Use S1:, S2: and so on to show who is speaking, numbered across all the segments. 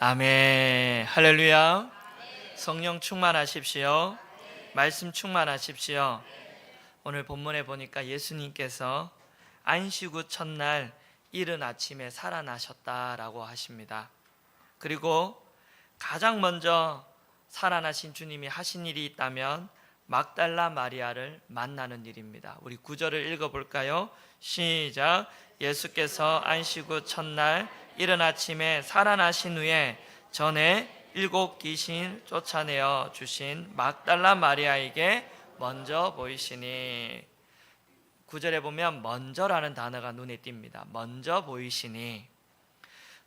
S1: 아멘. 할렐루야. 성령 충만하십시오. 말씀 충만하십시오. 오늘 본문에 보니까 예수님께서 안식 후 첫날 이른 아침에 살아나셨다라고 하십니다. 그리고 가장 먼저 살아나신 주님이 하신 일이 있다면 막달라 마리아를 만나는 일입니다. 우리 구절을 읽어볼까요? 시작. 예수께서 안식 후 첫날 이른 아침에 살아나신 후에 전에 7 귀신 쫓아내어 주신 막달라 마리아에게 먼저 보이시니, 9절에 보면 먼저라는 단어가 눈에 띕니다. 먼저 보이시니,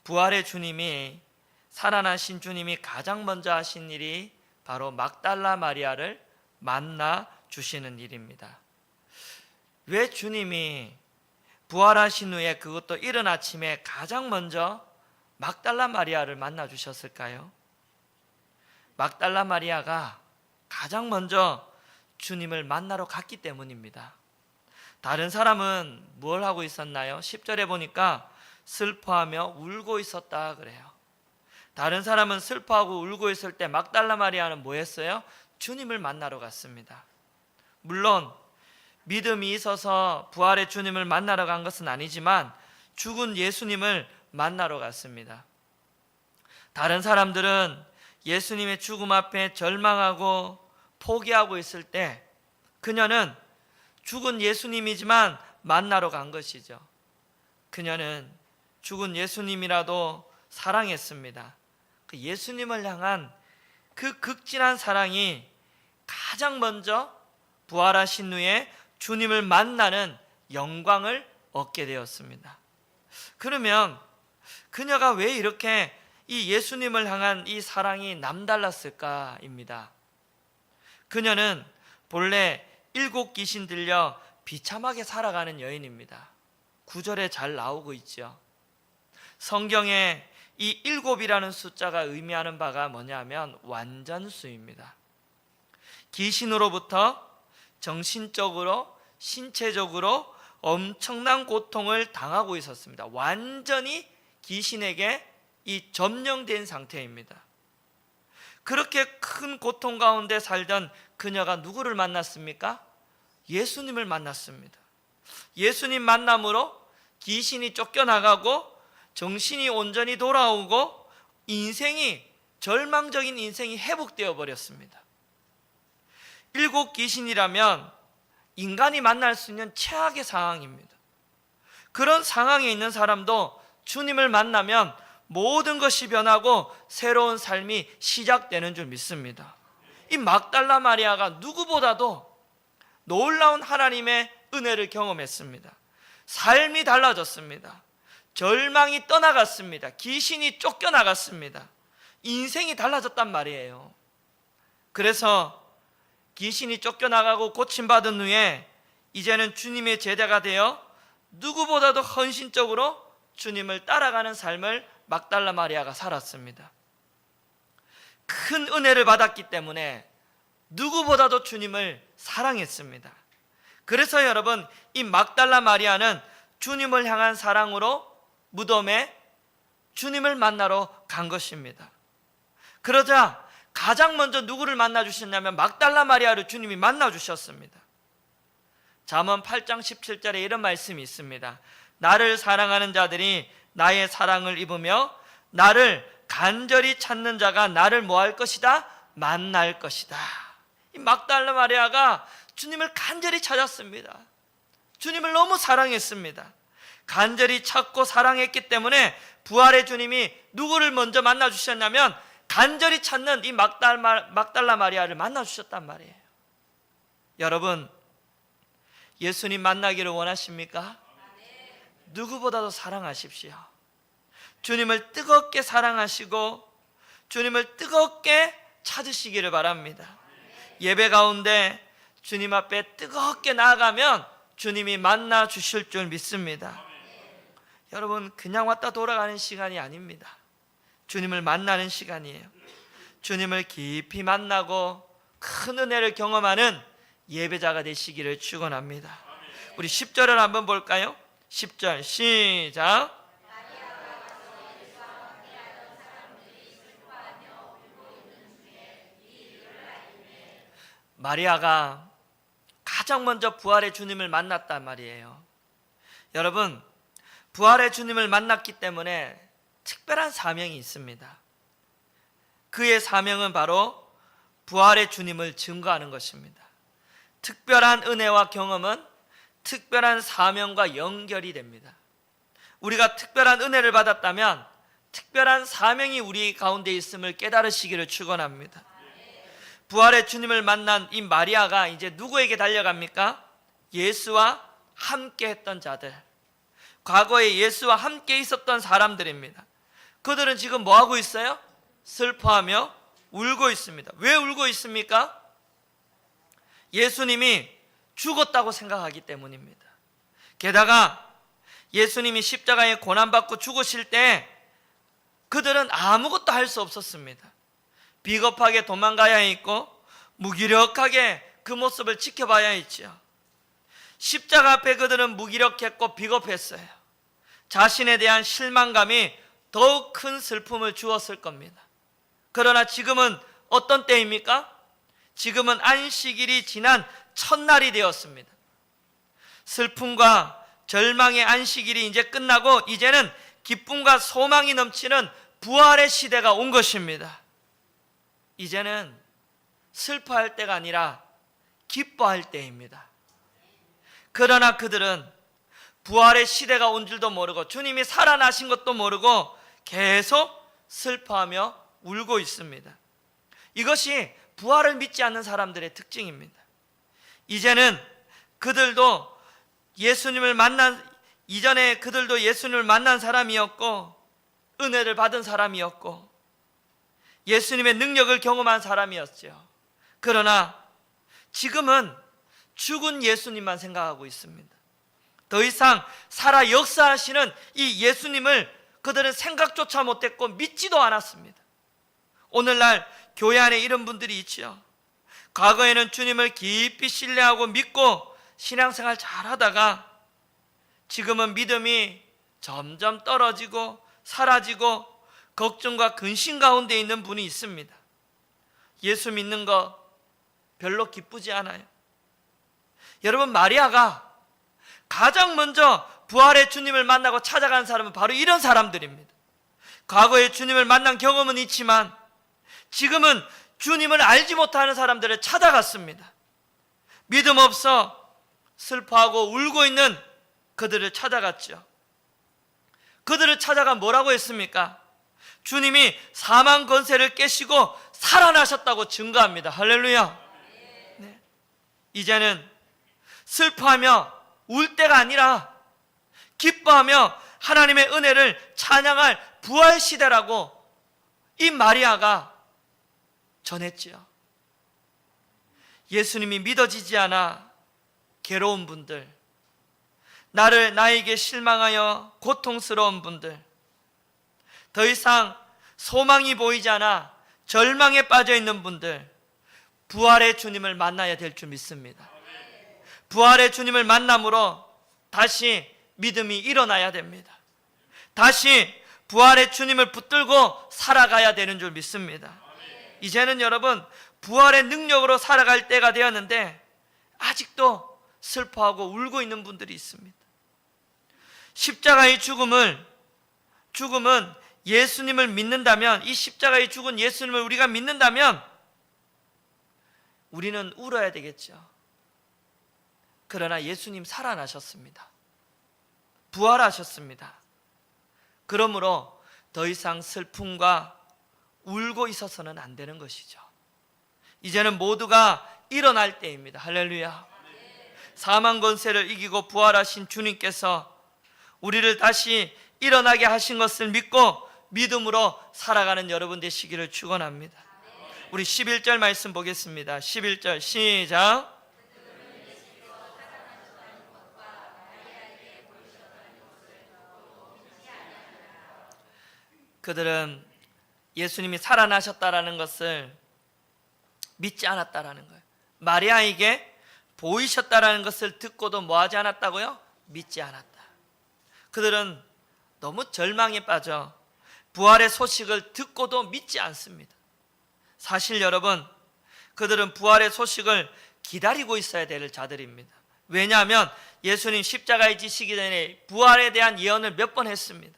S1: 부활의 주님이, 살아나신 주님이 가장 먼저 하신 일이 바로 막달라 마리아를 만나 주시는 일입니다. 왜 주님이 부활하신 후에, 그것도 이른 아침에 가장 먼저 막달라 마리아를 만나 주셨을까요? 막달라 마리아가 가장 먼저 주님을 만나러 갔기 때문입니다. 다른 사람은 뭘 하고 있었나요? 10절에 보니까 슬퍼하며 울고 있었다 그래요. 다른 사람은 슬퍼하고 울고 있을 때 막달라 마리아는 뭐 했어요? 주님을 만나러 갔습니다. 물론 믿음이 있어서 부활의 주님을 만나러 간 것은 아니지만 죽은 예수님을 만나러 갔습니다. 다른 사람들은 예수님의 죽음 앞에 절망하고 포기하고 있을 때 그녀는 죽은 예수님이지만 만나러 간 것이죠. 그녀는 죽은 예수님이라도 사랑했습니다. 그 예수님을 향한 그 극진한 사랑이 가장 먼저 부활하신 후에 주님을 만나는 영광을 얻게 되었습니다. 그러면 그녀가 왜 이렇게 이 예수님을 향한 이 사랑이 남달랐을까입니다. 그녀는 본래 7 귀신 들려 비참하게 살아가는 여인입니다. 9절에 잘 나오고 있죠. 성경에 이 7이라는 숫자가 의미하는 바가 뭐냐면 완전수입니다. 귀신으로부터 정신적으로, 신체적으로 엄청난 고통을 당하고 있었습니다. 완전히 귀신에게 이 점령된 상태입니다. 그렇게 큰 고통 가운데 살던 그녀가 누구를 만났습니까? 예수님을 만났습니다. 예수님 만남으로 귀신이 쫓겨나가고 정신이 온전히 돌아오고 절망적인 인생이 회복되어 버렸습니다. 7 귀신이라면 인간이 만날 수 있는 최악의 상황입니다. 그런 상황에 있는 사람도 주님을 만나면 모든 것이 변하고 새로운 삶이 시작되는 줄 믿습니다. 이 막달라 마리아가 누구보다도 놀라운 하나님의 은혜를 경험했습니다. 삶이 달라졌습니다. 절망이 떠나갔습니다. 귀신이 쫓겨나갔습니다. 인생이 달라졌단 말이에요. 그래서 귀신이 쫓겨나가고 고침받은 후에 이제는 주님의 제자가 되어 누구보다도 헌신적으로 주님을 따라가는 삶을 막달라 마리아가 살았습니다. 큰 은혜를 받았기 때문에 누구보다도 주님을 사랑했습니다. 그래서 여러분, 이 막달라 마리아는 주님을 향한 사랑으로 무덤에 주님을 만나러 간 것입니다. 그러자 가장 먼저 누구를 만나 주셨냐면 막달라 마리아를 주님이 만나 주셨습니다. 잠언 8장 17절에 이런 말씀이 있습니다. 나를 사랑하는 자들이 나의 사랑을 입으며 나를 간절히 찾는 자가 나를 뭐 할 것이다? 만날 것이다. 이 막달라 마리아가 주님을 간절히 찾았습니다. 주님을 너무 사랑했습니다. 간절히 찾고 사랑했기 때문에 부활의 주님이 누구를 먼저 만나 주셨냐면 간절히 찾는 이 막달라 마리아를 만나 주셨단 말이에요. 여러분, 예수님 만나기를 원하십니까? 누구보다도 사랑하십시오. 주님을 뜨겁게 사랑하시고 주님을 뜨겁게 찾으시기를 바랍니다. 예배 가운데 주님 앞에 뜨겁게 나아가면 주님이 만나 주실 줄 믿습니다. 여러분, 그냥 왔다 돌아가는 시간이 아닙니다. 주님을 만나는 시간이에요. 주님을 깊이 만나고 큰 은혜를 경험하는 예배자가 되시기를 축원합니다. 우리 10절을 한번 볼까요? 10절 시작. 마리아가 가장 먼저 부활의 주님을 만났단 말이에요. 여러분, 부활의 주님을 만났기 때문에 특별한 사명이 있습니다. 그의 사명은 바로 부활의 주님을 증거하는 것입니다. 특별한 은혜와 경험은 특별한 사명과 연결이 됩니다. 우리가 특별한 은혜를 받았다면 특별한 사명이 우리 가운데 있음을 깨달으시기를 축원합니다. 부활의 주님을 만난 이 마리아가 이제 누구에게 달려갑니까? 예수와 함께 했던 자들, 과거에 예수와 함께 있었던 사람들입니다. 그들은 지금 뭐 하고 있어요? 슬퍼하며 울고 있습니다. 왜 울고 있습니까? 예수님이 죽었다고 생각하기 때문입니다. 게다가 예수님이 십자가에 고난받고 죽으실 때 그들은 아무것도 할 수 없었습니다. 비겁하게 도망가야 했고 무기력하게 그 모습을 지켜봐야 했지요. 십자가 앞에 그들은 무기력했고 비겁했어요. 자신에 대한 실망감이 더욱 큰 슬픔을 주었을 겁니다. 그러나 지금은 어떤 때입니까? 지금은 안식일이 지난 첫날이 되었습니다. 슬픔과 절망의 안식일이 이제 끝나고 이제는 기쁨과 소망이 넘치는 부활의 시대가 온 것입니다. 이제는 슬퍼할 때가 아니라 기뻐할 때입니다. 그러나 그들은 부활의 시대가 온 줄도 모르고 주님이 살아나신 것도 모르고 계속 슬퍼하며 울고 있습니다. 이것이 부활을 믿지 않는 사람들의 특징입니다. 이제는 그들도 예수님을 만난, 이전에 그들도 예수님을 만난 사람이었고 은혜를 받은 사람이었고 예수님의 능력을 경험한 사람이었죠. 그러나 지금은 죽은 예수님만 생각하고 있습니다. 더 이상 살아 역사하시는 이 예수님을 그들은 생각조차 못했고 믿지도 않았습니다. 오늘날 교회 안에 이런 분들이 있죠. 과거에는 주님을 깊이 신뢰하고 믿고 신앙생활 잘하다가 지금은 믿음이 점점 떨어지고 사라지고 걱정과 근심 가운데 있는 분이 있습니다. 예수 믿는 거 별로 기쁘지 않아요. 여러분, 마리아가 가장 먼저 부활의 주님을 만나고 찾아간 사람은 바로 이런 사람들입니다. 과거에 주님을 만난 경험은 있지만 지금은 주님을 알지 못하는 사람들을 찾아갔습니다. 믿음 없어 슬퍼하고 울고 있는 그들을 찾아갔죠. 그들을 찾아가 뭐라고 했습니까? 주님이 사망 권세를 깨시고 살아나셨다고 증거합니다. 할렐루야. 네. 이제는 슬퍼하며 울 때가 아니라 기뻐하며 하나님의 은혜를 찬양할 부활 시대라고 이 마리아가 전했지요. 예수님이 믿어지지 않아 괴로운 분들, 나에게 실망하여 고통스러운 분들, 더 이상 소망이 보이지 않아 절망에 빠져 있는 분들, 부활의 주님을 만나야 될 줄 믿습니다. 부활의 주님을 만남으로 다시 믿음이 일어나야 됩니다. 다시 부활의 주님을 붙들고 살아가야 되는 줄 믿습니다. 이제는 여러분, 부활의 능력으로 살아갈 때가 되었는데 아직도 슬퍼하고 울고 있는 분들이 있습니다. 십자가의 죽음은 예수님을 믿는다면, 이 십자가의 죽은 예수님을 우리가 믿는다면 우리는 울어야 되겠죠. 그러나 예수님 살아나셨습니다. 부활하셨습니다. 그러므로 더 이상 슬픔과 울고 있어서는 안 되는 것이죠. 이제는 모두가 일어날 때입니다. 할렐루야. 사망 권세를 이기고 부활하신 주님께서 우리를 다시 일어나게 하신 것을 믿고 믿음으로 살아가는 여러분 되시기를 축원합니다. 우리 11절 말씀 보겠습니다. 11절 시작. 그들은 예수님이 살아나셨다라는 것을 믿지 않았다라는 거예요. 마리아에게 보이셨다라는 것을 듣고도 뭐 하지 않았다고요? 믿지 않았다. 그들은 너무 절망에 빠져 부활의 소식을 듣고도 믿지 않습니다. 사실 여러분, 그들은 부활의 소식을 기다리고 있어야 될 자들입니다. 왜냐하면 예수님 십자가에 지시기 전에 부활에 대한 예언을 몇 번 했습니다.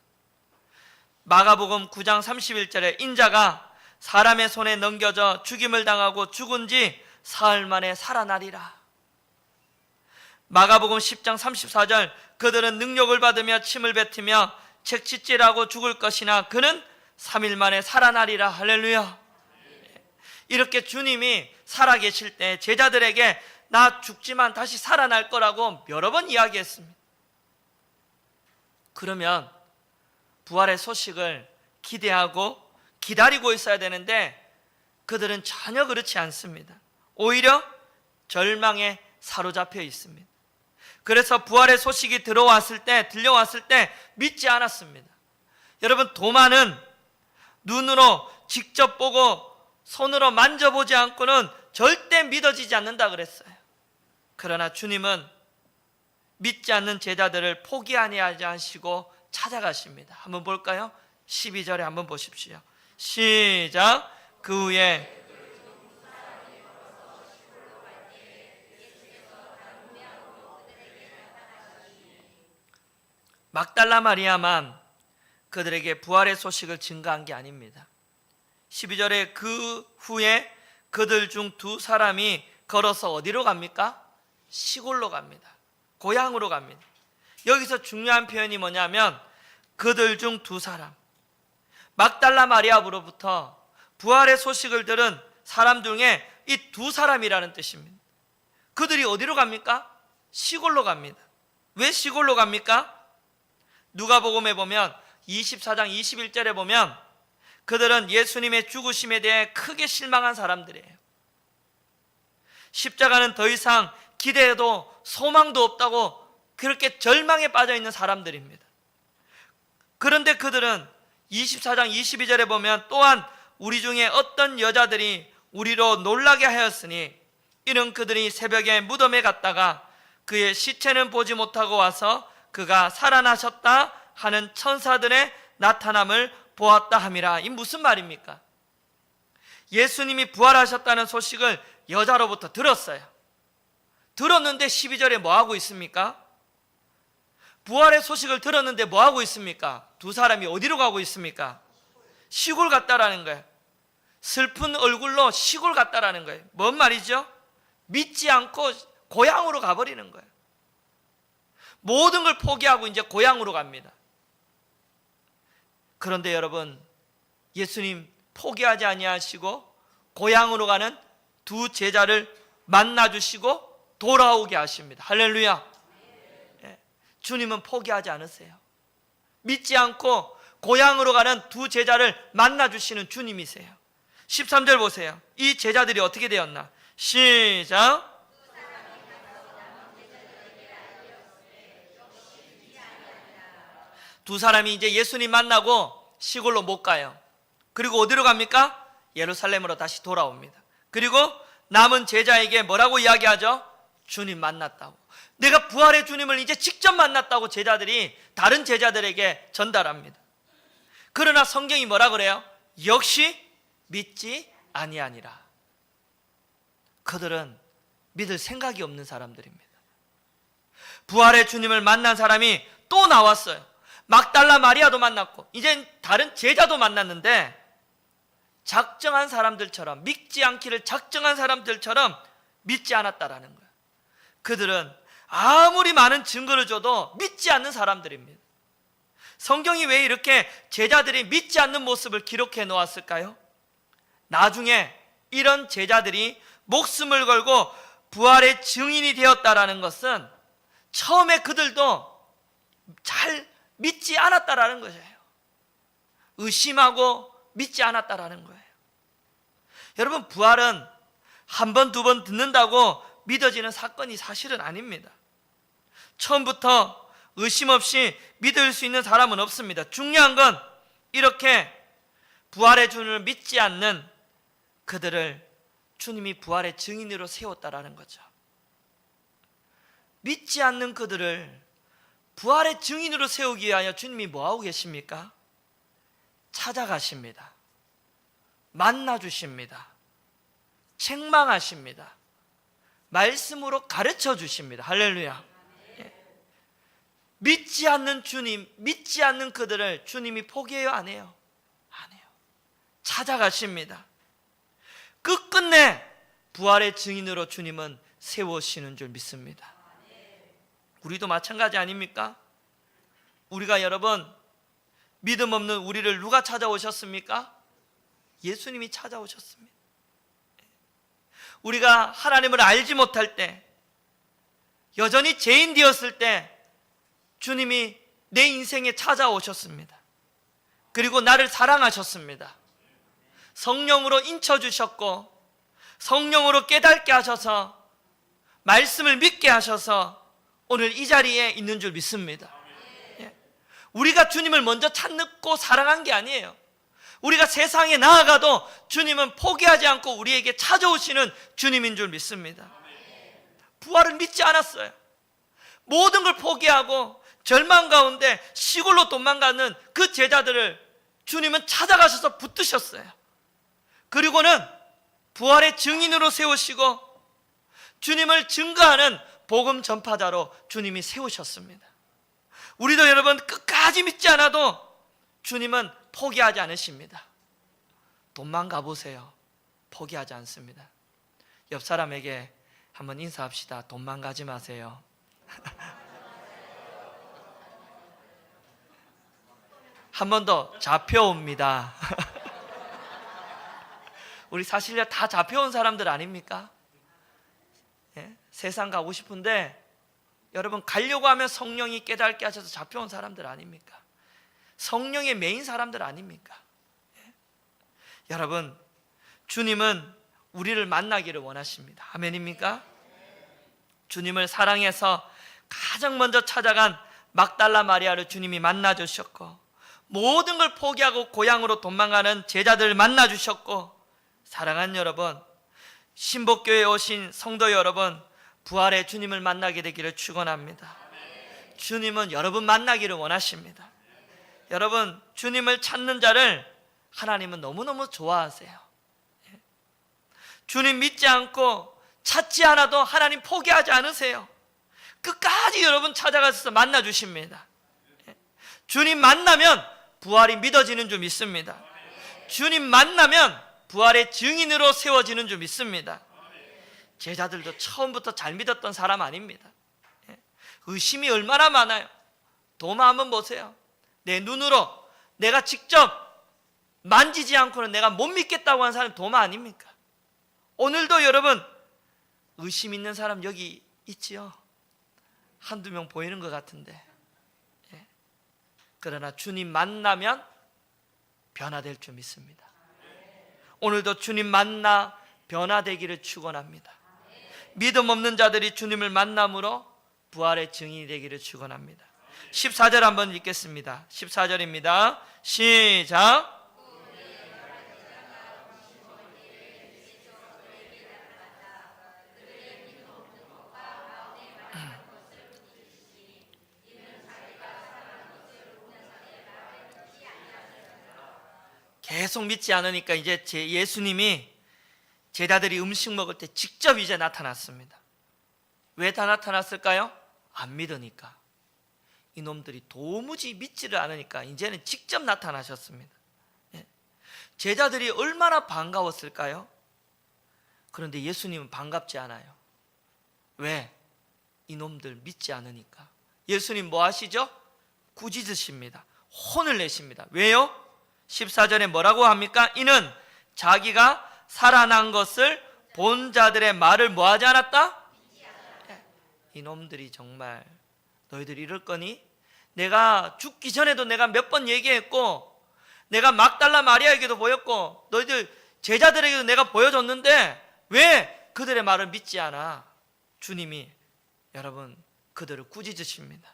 S1: 마가복음 9장 31절에 인자가 사람의 손에 넘겨져 죽임을 당하고 죽은 지 사흘 만에 살아나리라. 마가복음 10장 34절 그들은 능력을 받으며 침을 뱉으며 채찍질하고 죽을 것이나 그는 3일 만에 살아나리라. 할렐루야. 이렇게 주님이 살아계실 때 제자들에게 나 죽지만 다시 살아날 거라고 여러 번 이야기했습니다. 그러면 부활의 소식을 기대하고 기다리고 있어야 되는데 그들은 전혀 그렇지 않습니다. 오히려 절망에 사로잡혀 있습니다. 그래서 부활의 소식이 들려왔을 때 믿지 않았습니다. 여러분, 도마는 눈으로 직접 보고 손으로 만져보지 않고는 절대 믿어지지 않는다 그랬어요. 그러나 주님은 믿지 않는 제자들을 포기하지 않으시고 찾아가십니다. 한번 볼까요? 12절에 한번 보십시오. 시작. 그 후에 막달라 마리아만 그들에게 부활의 소식을 증거한 게 아닙니다. 12절에 그 후에 그들 중 두 사람이 걸어서 어디로 갑니까? 시골로 갑니다. 고향으로 갑니다. 여기서 중요한 표현이 뭐냐면 그들 중 두 사람, 막달라 마리아로부터 부활의 소식을 들은 사람 중에 이 두 사람이라는 뜻입니다. 그들이 어디로 갑니까? 시골로 갑니다. 왜 시골로 갑니까? 누가복음에 보면 24장 21절에 보면 그들은 예수님의 죽으심에 대해 크게 실망한 사람들이에요. 십자가는 더 이상 기대해도 소망도 없다고 그렇게 절망에 빠져 있는 사람들입니다. 그런데 그들은 24장 22절에 보면 또한 우리 중에 어떤 여자들이 우리로 놀라게 하였으니 이는 그들이 새벽에 무덤에 갔다가 그의 시체는 보지 못하고 와서 그가 살아나셨다 하는 천사들의 나타남을 보았다 함이라. 이 무슨 말입니까? 예수님이 부활하셨다는 소식을 여자로부터 들었어요. 들었는데 12절에 뭐하고 있습니까? 부활의 소식을 들었는데 뭐하고 있습니까? 두 사람이 어디로 가고 있습니까? 시골 갔다라는 거예요. 슬픈 얼굴로 시골 갔다라는 거예요. 뭔 말이죠? 믿지 않고 고향으로 가버리는 거예요. 모든 걸 포기하고 이제 고향으로 갑니다. 그런데 여러분, 예수님 포기하지 아니하시고 고향으로 가는 두 제자를 만나주시고 돌아오게 하십니다. 할렐루야. 주님은 포기하지 않으세요. 믿지 않고 고향으로 가는 두 제자를 만나주시는 주님이세요. 13절 보세요. 이 제자들이 어떻게 되었나? 시작. 두 사람이 이제 예수님 만나고 시골로 못 가요. 그리고 어디로 갑니까? 예루살렘으로 다시 돌아옵니다. 그리고 남은 제자에게 뭐라고 이야기하죠? 주님 만났다고. 내가 부활의 주님을 이제 직접 만났다고 제자들이 다른 제자들에게 전달합니다. 그러나 성경이 뭐라 그래요? 역시 믿지 아니하니라. 그들은 믿을 생각이 없는 사람들입니다. 부활의 주님을 만난 사람이 또 나왔어요. 막달라 마리아도 만났고 이제 다른 제자도 만났는데 작정한 사람들처럼, 믿지 않기를 작정한 사람들처럼 믿지 않았다라는 거예요. 그들은 아무리 많은 증거를 줘도 믿지 않는 사람들입니다. 성경이 왜 이렇게 제자들이 믿지 않는 모습을 기록해 놓았을까요? 나중에 이런 제자들이 목숨을 걸고 부활의 증인이 되었다라는 것은 처음에 그들도 잘 믿지 않았다라는 거예요. 의심하고 믿지 않았다라는 거예요. 여러분, 부활은 한 번, 두 번 듣는다고 믿어지는 사건이 사실은 아닙니다. 처음부터 의심 없이 믿을 수 있는 사람은 없습니다. 중요한 건 이렇게 부활의 주님을 믿지 않는 그들을 주님이 부활의 증인으로 세웠다라는 거죠. 믿지 않는 그들을 부활의 증인으로 세우기 위하여 주님이 뭐하고 계십니까? 찾아가십니다. 만나주십니다. 책망하십니다. 말씀으로 가르쳐 주십니다. 할렐루야. 믿지 않는 주님, 믿지 않는 그들을 주님이 포기해요? 안 해요? 안 해요. 찾아가십니다. 끝끝내 부활의 증인으로 주님은 세우시는 줄 믿습니다. 우리도 마찬가지 아닙니까? 우리가 여러분, 믿음 없는 우리를 누가 찾아오셨습니까? 예수님이 찾아오셨습니다. 우리가 하나님을 알지 못할 때, 여전히 죄인 되었을 때 주님이 내 인생에 찾아오셨습니다. 그리고 나를 사랑하셨습니다. 성령으로 인쳐주셨고 성령으로 깨닫게 하셔서 말씀을 믿게 하셔서 오늘 이 자리에 있는 줄 믿습니다. 우리가 주님을 먼저 찾고 사랑한 게 아니에요. 우리가 세상에 나아가도 주님은 포기하지 않고 우리에게 찾아오시는 주님인 줄 믿습니다. 부활을 믿지 않았어요. 모든 걸 포기하고 절망 가운데 시골로 도망가는 그 제자들을 주님은 찾아가셔서 붙드셨어요. 그리고는 부활의 증인으로 세우시고 주님을 증거하는 복음 전파자로 주님이 세우셨습니다. 우리도 여러분 끝까지 믿지 않아도 주님은 포기하지 않으십니다. 도망가 보세요. 포기하지 않습니다. 옆 사람에게 한번 인사합시다. 도망가지 마세요. 한 번 더 잡혀옵니다. 우리 사실 다 잡혀온 사람들 아닙니까? 예? 세상 가고 싶은데 여러분 가려고 하면 성령이 깨닫게 하셔서 잡혀온 사람들 아닙니까? 성령의 메인 사람들 아닙니까? 예? 여러분 주님은 우리를 만나기를 원하십니다. 아멘입니까? 주님을 사랑해서 가장 먼저 찾아간 막달라 마리아를 주님이 만나 주셨고 모든 걸 포기하고 고향으로 도망가는 제자들을 만나 주셨고 사랑하는 여러분, 신복교회에 오신 성도 여러분, 부활의 주님을 만나게 되기를 축원합니다. 주님은 여러분 만나기를 원하십니다. 여러분 주님을 찾는 자를 하나님은 너무너무 좋아하세요. 주님 믿지 않고 찾지 않아도 하나님 포기하지 않으세요. 끝까지 여러분 찾아가서 만나 주십니다. 주님 만나면 부활이 믿어지는 줄 믿습니다. 주님 만나면 부활의 증인으로 세워지는 줄 믿습니다. 제자들도 처음부터 잘 믿었던 사람 아닙니다. 의심이 얼마나 많아요. 도마 한번 보세요. 내 눈으로 내가 직접 만지지 않고는 내가 못 믿겠다고 하는 사람이 도마 아닙니까? 오늘도 여러분 의심 있는 사람 여기 있지요? 한두 명 보이는 것 같은데 그러나 주님 만나면 변화될 줄 믿습니다. 오늘도 주님 만나 변화되기를 축원합니다. 믿음 없는 자들이 주님을 만남으로 부활의 증인이 되기를 축원합니다. 14절 한번 읽겠습니다. 14절입니다. 시작. 계속 믿지 않으니까 이제 예수님이 제자들이 음식 먹을 때 직접 이제 나타났습니다. 왜 다 나타났을까요? 안 믿으니까. 이놈들이 도무지 믿지를 않으니까 이제는 직접 나타나셨습니다. 제자들이 얼마나 반가웠을까요? 그런데 예수님은 반갑지 않아요. 왜? 이놈들 믿지 않으니까. 예수님 뭐 하시죠? 꾸짖으십니다. 혼을 내십니다. 왜요? 14절에 뭐라고 합니까? 이는 자기가 살아난 것을 본 자들의 말을 뭐 하지 않았다? 이놈들이 정말 너희들 이럴 거니? 내가 죽기 전에도 내가 몇 번 얘기했고 내가 막달라 마리아에게도 보였고 너희들 제자들에게도 내가 보여줬는데 왜 그들의 말을 믿지 않아? 주님이 여러분 그들을 꾸짖으십니다.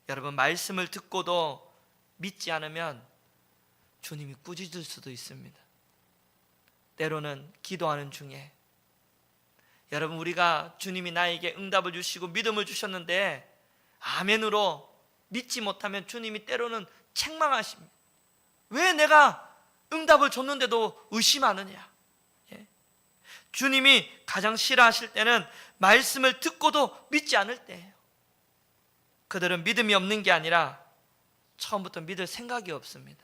S1: 여러분 말씀을 듣고도 믿지 않으면 주님이 꾸짖을 수도 있습니다. 때로는 기도하는 중에 여러분 우리가 주님이 나에게 응답을 주시고 믿음을 주셨는데 아멘으로 믿지 못하면 주님이 때로는 책망하십니다. 왜 내가 응답을 줬는데도 의심하느냐? 예. 주님이 가장 싫어하실 때는 말씀을 듣고도 믿지 않을 때예요. 그들은 믿음이 없는 게 아니라 처음부터 믿을 생각이 없습니다.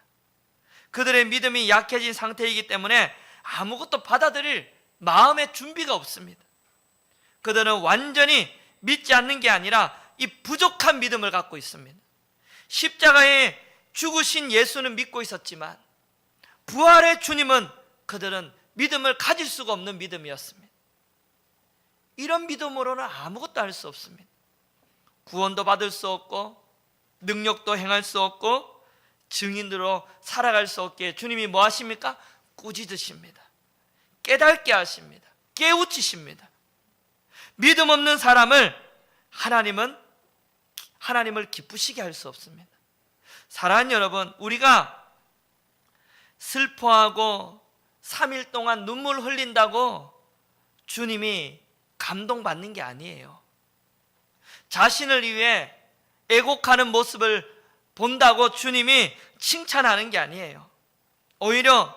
S1: 그들의 믿음이 약해진 상태이기 때문에 아무것도 받아들일 마음의 준비가 없습니다. 그들은 완전히 믿지 않는 게 아니라 이 부족한 믿음을 갖고 있습니다. 십자가에 죽으신 예수는 믿고 있었지만 부활의 주님은 그들은 믿음을 가질 수가 없는 믿음이었습니다. 이런 믿음으로는 아무것도 할 수 없습니다. 구원도 받을 수 없고 능력도 행할 수 없고 증인으로 살아갈 수 없기에 주님이 뭐 하십니까? 꾸짖으십니다. 깨닫게 하십니다. 깨우치십니다. 믿음 없는 사람을 하나님을 기쁘시게 할 수 없습니다. 사랑하는 여러분, 우리가 슬퍼하고 3일 동안 눈물 흘린다고 주님이 감동받는 게 아니에요. 자신을 위해 애곡하는 모습을 본다고 주님이 칭찬하는 게 아니에요. 오히려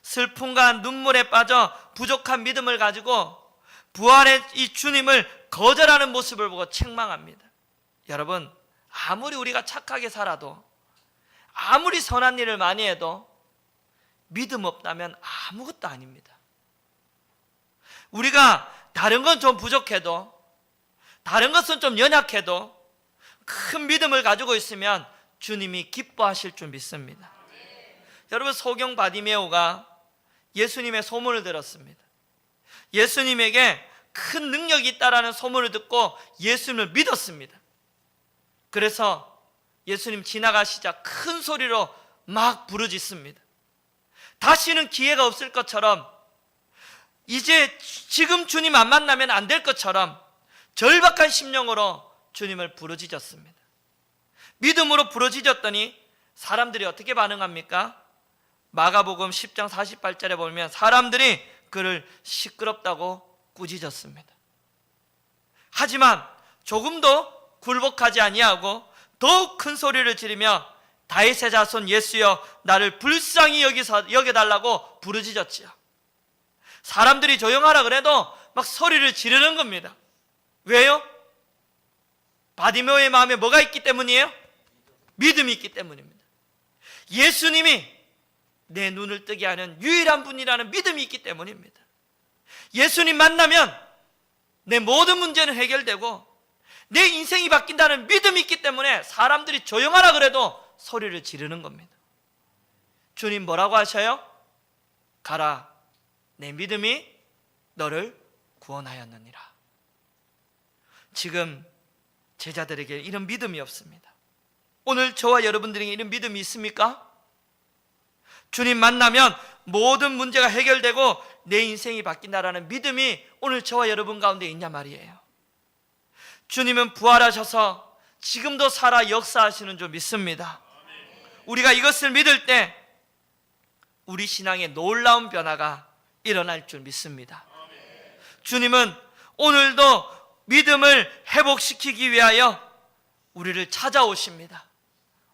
S1: 슬픔과 눈물에 빠져 부족한 믿음을 가지고 부활의 이 주님을 거절하는 모습을 보고 책망합니다. 여러분, 아무리 우리가 착하게 살아도, 아무리 선한 일을 많이 해도 믿음 없다면 아무것도 아닙니다. 우리가 다른 건 좀 부족해도, 다른 것은 좀 연약해도 큰 믿음을 가지고 있으면 주님이 기뻐하실 줄 믿습니다. 여러분, 소경 바디메오가 예수님의 소문을 들었습니다. 예수님에게 큰 능력이 있다라는 소문을 듣고 예수님을 믿었습니다. 그래서 예수님 지나가시자 큰 소리로 막 부르짖습니다. 다시는 기회가 없을 것처럼, 이제 지금 주님 안 만나면 안 될 것처럼 절박한 심령으로 주님을 부르짖었습니다. 믿음으로 부르짖었더니 사람들이 어떻게 반응합니까? 마가복음 10장 48절에 보면 사람들이 그를 시끄럽다고 꾸짖었습니다. 하지만 조금도 굴복하지 아니하고 더욱 큰 소리를 지르며 다윗의 자손 예수여 나를 불쌍히 여겨달라고 부르짖었지요. 사람들이 조용하라 그래도 막 소리를 지르는 겁니다. 왜요? 바디메오의 마음에 뭐가 있기 때문이에요? 믿음이 있기 때문입니다. 예수님이 내 눈을 뜨게 하는 유일한 분이라는 믿음이 있기 때문입니다. 예수님 만나면 내 모든 문제는 해결되고 내 인생이 바뀐다는 믿음이 있기 때문에 사람들이 조용하라 그래도 소리를 지르는 겁니다. 주님 뭐라고 하셔요? 가라, 내 믿음이 너를 구원하였느니라. 지금 제자들에게 이런 믿음이 없습니다. 오늘 저와 여러분들에게 이런 믿음이 있습니까? 주님 만나면 모든 문제가 해결되고 내 인생이 바뀐다라는 믿음이 오늘 저와 여러분 가운데 있냐 말이에요. 주님은 부활하셔서 지금도 살아 역사하시는 줄 믿습니다. 우리가 이것을 믿을 때 우리 신앙에 놀라운 변화가 일어날 줄 믿습니다. 주님은 오늘도 믿음을 회복시키기 위하여 우리를 찾아오십니다.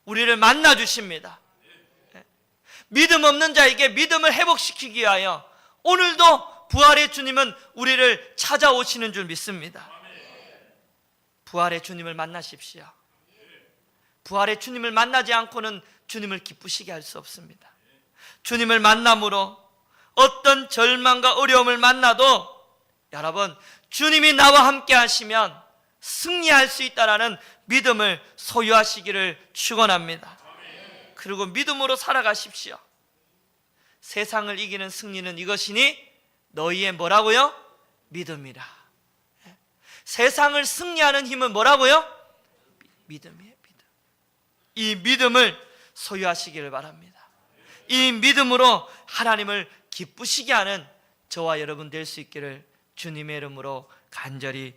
S1: 우리를 만나 주십니다. 믿음 없는 자에게 믿음을 회복시키기 위하여 오늘도 부활의 주님은 우리를 찾아오시는 줄 믿습니다. 부활의 주님을 만나십시오. 부활의 주님을 만나지 않고는 주님을 기쁘시게 할 수 없습니다. 주님을 만남으로 어떤 절망과 어려움을 만나도 여러분, 주님이 나와 함께 하시면 승리할 수 있다라는 믿음을 소유하시기를 축원합니다. 그리고 믿음으로 살아가십시오. 세상을 이기는 승리는 이것이니 너희의 뭐라고요? 믿음이라. 세상을 승리하는 힘은 뭐라고요? 믿음이에요. 믿음. 이 믿음을 소유하시기를 바랍니다. 이 믿음으로 하나님을 기쁘시게 하는 저와 여러분 될 수 있기를 주님의 이름으로 간절히